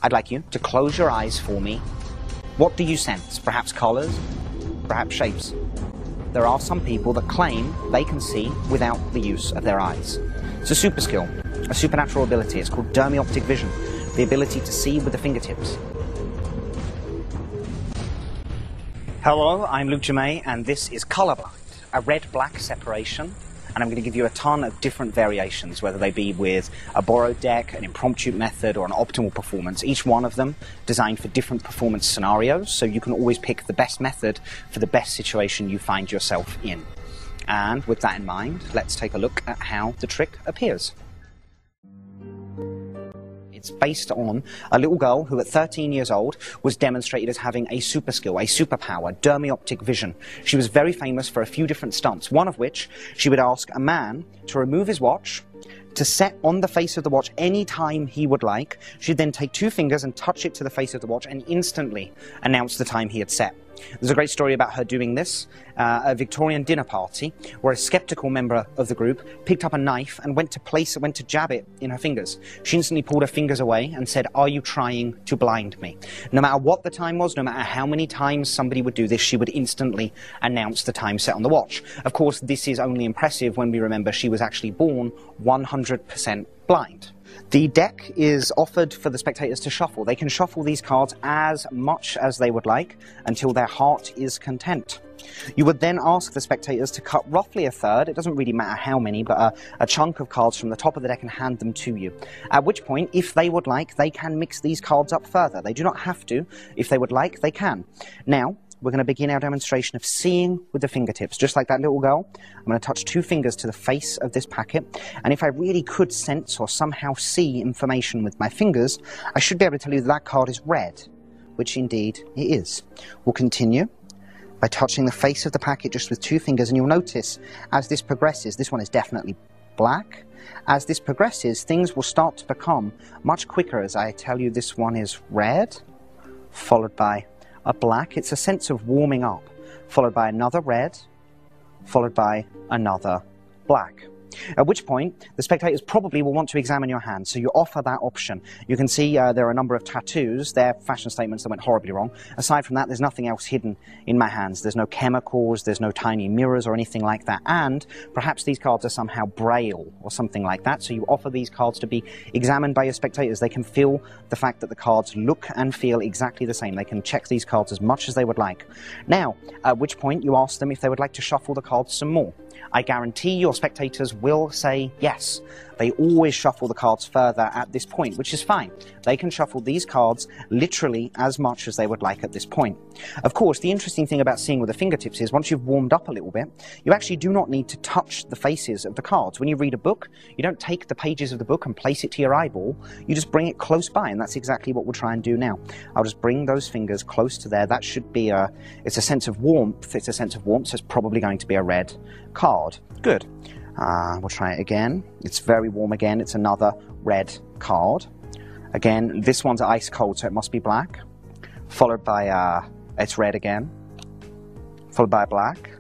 I'd like you to close your eyes for me. What do you sense? Perhaps colors? Perhaps shapes? There are some people that claim they can see without the use of their eyes. It's a super skill, a supernatural ability. It's called dermioptic vision, the ability to see with the fingertips. Hello, I'm Jermay, and this is COLORBLIND, a red-black separation. And I'm going to give you a ton of different variations, whether they be with a borrowed deck, an impromptu method, or an optimal performance. Each one of them designed for different performance scenarios, so you can always pick the best method for the best situation you find yourself in. And with that in mind, let's take a look at how the trick appears. It's based on a little girl who at 13 years old was demonstrated as having a super skill, a superpower, dermioptic vision. She was very famous for a few different stunts, one of which she would ask a man to remove his watch, to set on the face of the watch any time he would like. She'd then take two fingers and touch it to the face of the watch and instantly announce the time he had set. There's a great story about her doing this at a Victorian dinner party, where a skeptical member of the group picked up a knife and went to jab it in her fingers. She instantly pulled her fingers away and said, "Are you trying to blind me?" No matter what the time was, no matter how many times somebody would do this, she would instantly announce the time set on the watch. Of course, this is only impressive when we remember she was actually born 100% blind. The deck is offered for the spectators to shuffle. They can shuffle these cards as much as they would like until their heart is content. You would then ask the spectators to cut roughly a third, it doesn't really matter how many, but a chunk of cards from the top of the deck and hand them to you. At which point, if they would like, they can mix these cards up further. They do not have to. If they would like, they can. Now, we're going to begin our demonstration of seeing with the fingertips. Just like that little girl, I'm going to touch two fingers to the face of this packet, and if I really could sense or somehow see information with my fingers, I should be able to tell you that card is red, which indeed it is. We'll continue by touching the face of the packet just with two fingers, and you'll notice as this progresses, this one is definitely black. As this progresses, things will start to become much quicker as I tell you this one is red, followed by a black. It's a sense of warming up, followed by another red, followed by another black. At which point, the spectators probably will want to examine your hand, so you offer that option. You can see there are a number of tattoos. They're fashion statements that went horribly wrong. Aside from that, there's nothing else hidden in my hands. There's no chemicals, there's no tiny mirrors or anything like that. And perhaps these cards are somehow braille or something like that, so you offer these cards to be examined by your spectators. They can feel the fact that the cards look and feel exactly the same. They can check these cards as much as they would like. Now, at which point you ask them if they would like to shuffle the cards some more. I guarantee your spectators will say yes. They always shuffle the cards further at this point, which is fine. They can shuffle these cards literally as much as they would like at this point. Of course, the interesting thing about seeing with the fingertips is once you've warmed up a little bit, you actually do not need to touch the faces of the cards. When you read a book, you don't take the pages of the book and place it to your eyeball. You just bring it close by, and that's exactly what we'll try and do now. I'll just bring those fingers close to there. That should be it's a sense of warmth. It's a sense of warmth, so it's probably going to be a red card. Good. We'll try it again. It's very warm again. It's another red card. Again, this one's ice cold, so it must be black. Followed by, it's red again. Followed by a black.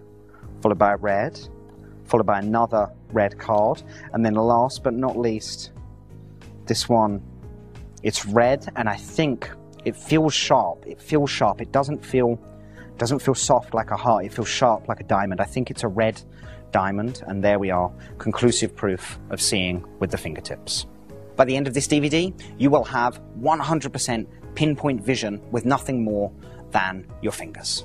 Followed by a red. Followed by another red card. And then last but not least, this one, it's red, and I think it feels sharp. It feels sharp. It doesn't feel soft like a heart. It feels sharp like a diamond. I think it's a red diamond, and there we are, conclusive proof of seeing with the fingertips. By the end of this DVD, you will have 100% pinpoint vision with nothing more than your fingers.